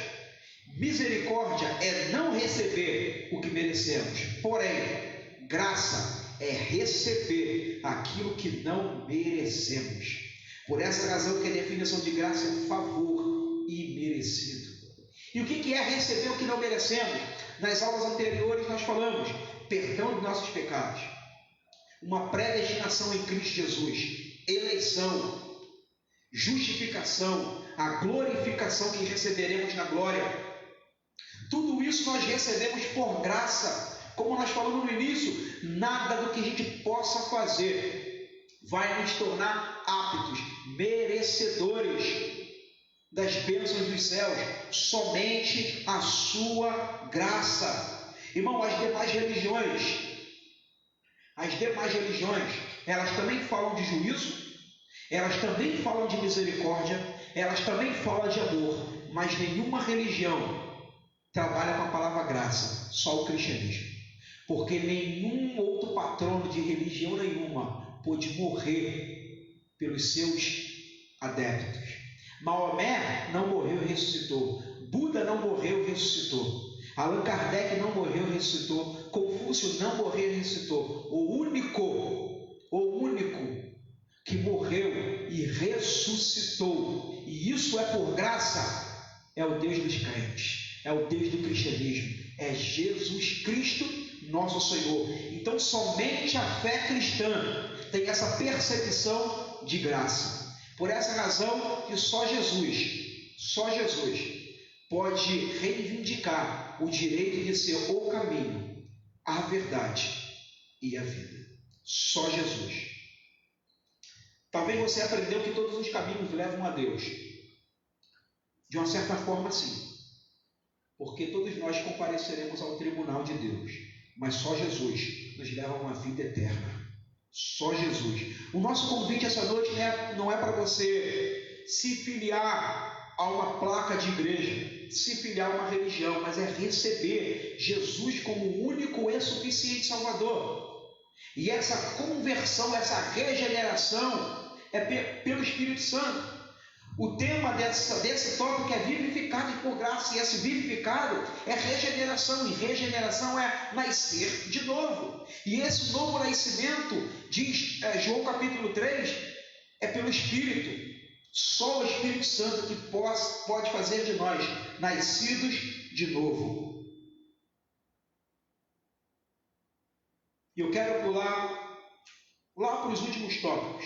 misericórdia é não receber o que merecemos. Porém, graça é receber aquilo que não merecemos. Por essa razão que a definição de graça é favor imerecido. E o que é receber o que não merecemos? Nas aulas anteriores nós falamos perdão dos nossos pecados, uma predestinação em Cristo Jesus, eleição, justificação, a glorificação que receberemos na glória. Tudo isso nós recebemos por graça. Como nós falamos no início, nada do que a gente possa fazer vai nos tornar aptos, merecedores das bênçãos dos céus, somente a sua graça. Irmão, as demais religiões, elas também falam de juízo, elas também falam de misericórdia, elas também falam de amor, mas nenhuma religião trabalha com a palavra graça, só o cristianismo. Porque nenhum outro patrono de religião nenhuma pôde morrer pelos seus adeptos. Maomé não morreu e ressuscitou. Buda não morreu e ressuscitou. Allan Kardec não morreu e ressuscitou. Confúcio não morreu e ressuscitou. O único que morreu e ressuscitou, e isso é por graça, é o Deus dos crentes, é o Deus do cristianismo, é Jesus Cristo, nosso Senhor. Então somente a fé cristã tem essa percepção de graça. Por essa razão que só Jesus pode reivindicar o direito de ser o caminho, a verdade e a vida. Só Jesus. Talvez você aprendeu que todos os caminhos levam a Deus. De uma certa forma, sim. Porque todos nós compareceremos ao tribunal de Deus. Mas só Jesus nos leva a uma vida eterna. Só Jesus. O nosso convite essa noite não é para você se filiar a uma placa de igreja, se filiar a uma religião, mas é receber Jesus como o único e suficiente Salvador. E essa conversão, essa regeneração é pelo Espírito Santo. O tema desse tópico é vivificado por graça, e esse vivificado é regeneração, e regeneração é nascer de novo. E esse novo nascimento, diz João capítulo 3, é pelo Espírito. Só o Espírito Santo que pode fazer de nós nascidos de novo. E eu quero pular para os últimos tópicos.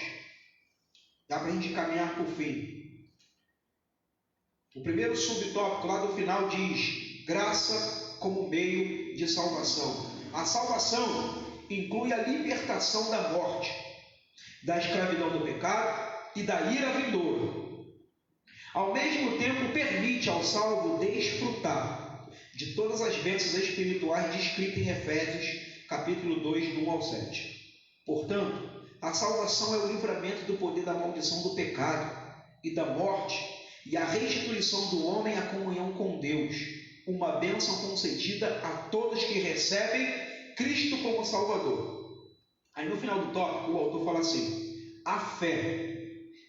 Dá para a gente caminhar por fim. O primeiro subtópico lá do final diz graça como meio de salvação. A salvação inclui a libertação da morte, da escravidão do pecado e da ira vindoura. Ao mesmo tempo, permite ao salvo desfrutar de todas as bênçãos espirituais descritas em Efésios, capítulo 2, do 1 ao 7. Portanto, a salvação é o livramento do poder da maldição do pecado e da morte e a restituição do homem à comunhão com Deus, uma bênção concedida a todos que recebem Cristo como Salvador. Aí no final do tópico, o autor fala assim: a fé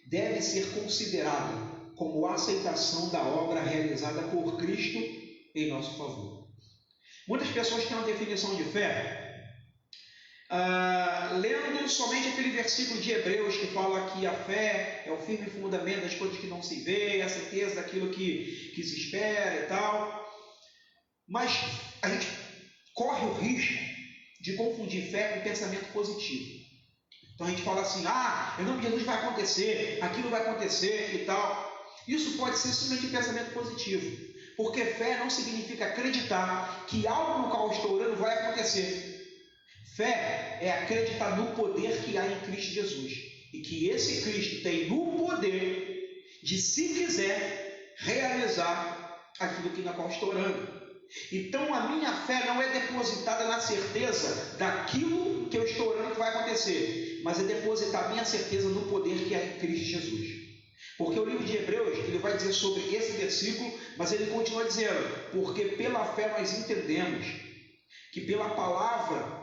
deve ser considerada como a aceitação da obra realizada por Cristo em nosso favor. Muitas pessoas têm uma definição de fé lendo somente aquele versículo de Hebreus que fala que a fé é o firme fundamento das coisas que não se vê, a certeza daquilo que se espera e tal. Mas a gente corre o risco de confundir fé com pensamento positivo. Então a gente fala assim: em nome de Jesus vai acontecer, aquilo vai acontecer e tal. Isso pode ser simplesmente um pensamento positivo, porque fé não significa acreditar que algo no qual eu estou orando vai acontecer. Fé é acreditar no poder que há em Cristo Jesus, e que esse Cristo tem no poder de, se quiser, realizar aquilo que na qual estou orando. Então a minha fé não é depositada na certeza daquilo que eu estou orando que vai acontecer, mas é depositar a minha certeza no poder que há em Cristo Jesus. Porque o livro de Hebreus, ele vai dizer sobre esse versículo, mas ele continua dizendo: porque pela fé nós entendemos que pela palavra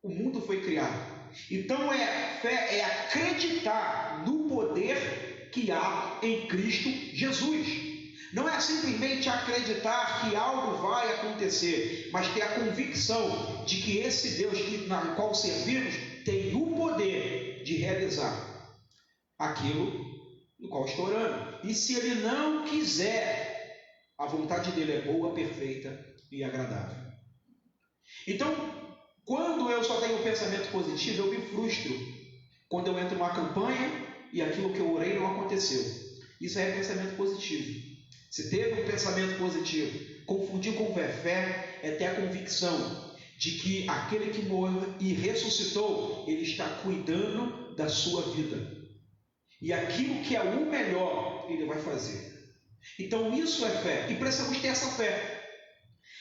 o mundo foi criado. Então fé é acreditar no poder que há em Cristo Jesus. Não é simplesmente acreditar que algo vai acontecer, mas ter a convicção de que esse Deus na qual servimos tem o poder de realizar aquilo no qual estou orando. E se Ele não quiser, a vontade dele é boa, perfeita e agradável. Então, quando eu só tenho um pensamento positivo, eu me frustro quando eu entro numa campanha e aquilo que eu orei não aconteceu. Isso é pensamento positivo. Se teve um pensamento positivo, confundir com fé é ter a convicção de que aquele que morreu e ressuscitou, ele está cuidando da sua vida. E aquilo que é o melhor, ele vai fazer. Então isso é fé. E precisamos ter essa fé.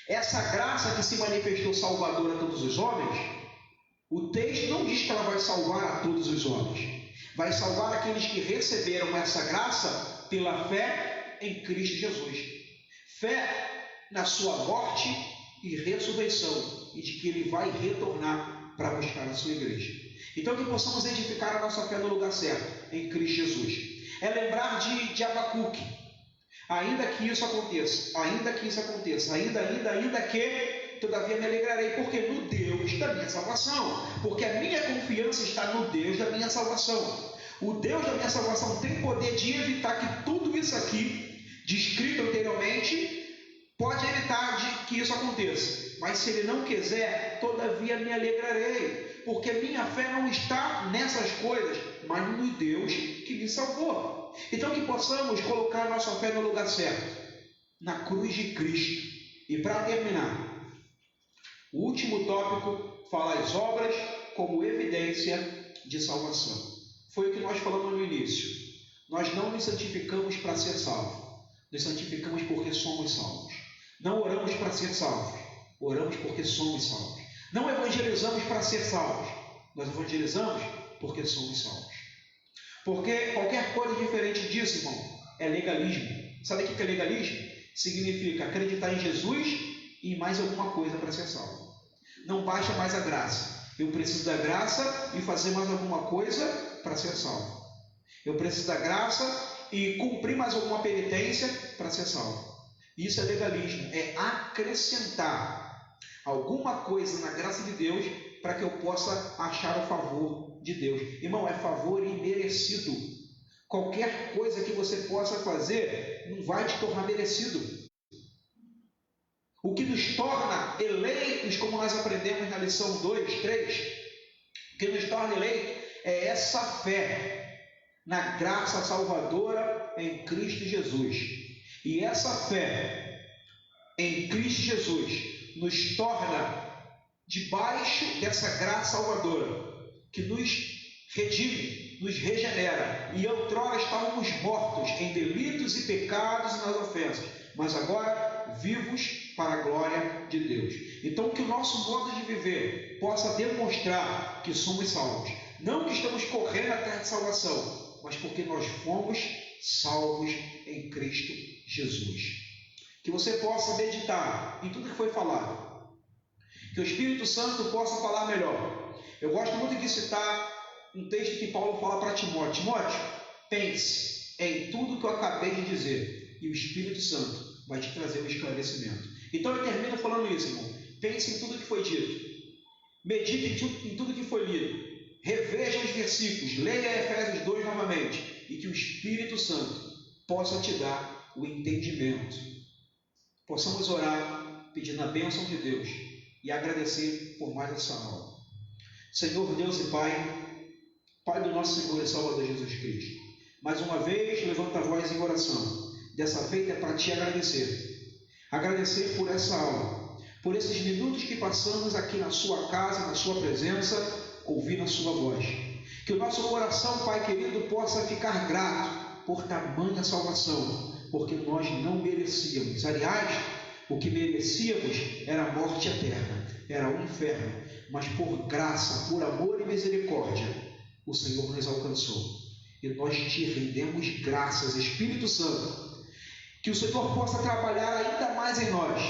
Essa graça que se manifestou salvadora a todos os homens, o texto não diz que ela vai salvar a todos os homens. Vai salvar aqueles que receberam essa graça pela fé em Cristo Jesus. Fé na sua morte e ressurreição, e de que ele vai retornar para buscar a sua igreja. Então que possamos edificar a nossa fé no lugar certo, em Cristo Jesus. É lembrar de Abacuque. Ainda que isso aconteça, ainda que, todavia me alegrarei, porque no Deus da minha salvação, porque a minha confiança está no Deus da minha salvação. O Deus da minha salvação tem poder de evitar que tudo isso aqui, descrito anteriormente, pode evitar que isso aconteça. Mas se Ele não quiser, todavia me alegrarei, porque minha fé não está nessas coisas, mas no Deus que me salvou. Então que possamos colocar a nossa fé no lugar certo, na cruz de Cristo. E para terminar, o último tópico fala as obras como evidência de salvação. Foi o que nós falamos no início. Nós não nos santificamos para ser salvos, nos santificamos porque somos salvos. Não oramos para ser salvos, oramos porque somos salvos. Não evangelizamos para ser salvos, nós evangelizamos porque somos salvos. Porque qualquer coisa diferente disso, irmão, é legalismo. Sabe o que é legalismo? Significa acreditar em Jesus e em mais alguma coisa para ser salvo. Não baixa mais a graça. Eu preciso da graça e fazer mais alguma coisa para ser salvo. Eu preciso da graça e cumprir mais alguma penitência para ser salvo. Isso é legalismo, é acrescentar alguma coisa na graça de Deus para que eu possa achar o favor de Deus. Irmão, é favor imerecido. Qualquer coisa que você possa fazer não vai te tornar merecido. O que nos torna eleitos, como nós aprendemos na lição 2, 3, o que nos torna eleitos é essa fé na graça salvadora em Cristo Jesus. E essa fé em Cristo Jesus nos torna debaixo dessa graça salvadora, que nos redime, nos regenera. E outrora estávamos mortos em delitos e pecados e nas ofensas, mas agora vivos para a glória de Deus. Então, que o nosso modo de viver possa demonstrar que somos salvos. Não que estamos correndo atrás de salvação, mas porque nós fomos salvos em Cristo Jesus. Que você possa meditar em tudo que foi falado. Que o Espírito Santo possa falar melhor. Eu gosto muito de citar um texto que Paulo fala para Timóteo. Timóteo, pense em tudo que eu acabei de dizer, e o Espírito Santo vai te trazer o esclarecimento. Então eu termino falando isso, irmão. Pense em tudo que foi dito. Medite em tudo que foi lido. Reveja os versículos. Leia Efésios 2 novamente. E que o Espírito Santo possa te dar o entendimento. Possamos orar pedindo a bênção de Deus e agradecer por mais essa aula. Senhor Deus e Pai, Pai do nosso Senhor e Salvador Jesus Cristo, mais uma vez levanta a voz em oração. Dessa feita é para te agradecer. Agradecer por essa aula, por esses minutos que passamos aqui na sua casa, na sua presença, ouvindo a sua voz. Que o nosso coração, Pai querido, possa ficar grato por tamanha salvação, porque nós não merecíamos. Aliás, o que merecíamos era a morte eterna, era o inferno, mas por graça, por amor e misericórdia, o Senhor nos alcançou. E nós te rendemos graças, Espírito Santo. Que o Senhor possa trabalhar ainda mais em nós,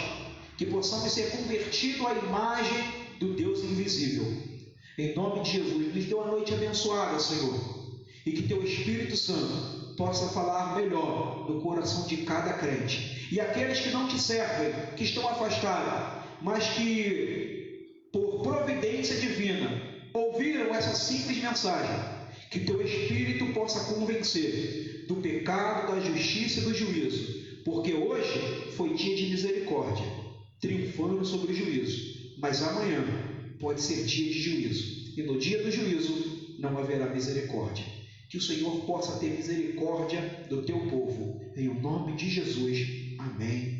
que possamos ser convertidos à imagem do Deus invisível. Em nome de Jesus, nos dê uma noite abençoada, Senhor, e que teu Espírito Santo possa falar melhor no coração de cada crente. E aqueles que não te servem, que estão afastados, mas que por providência divina ouviram essa simples mensagem, que teu Espírito possa convencer do pecado, da justiça e do juízo, porque hoje foi dia de misericórdia, triunfando sobre o juízo, mas amanhã pode ser dia de juízo, e no dia do juízo não haverá misericórdia. Que o Senhor possa ter misericórdia do teu povo, em nome de Jesus. Amém.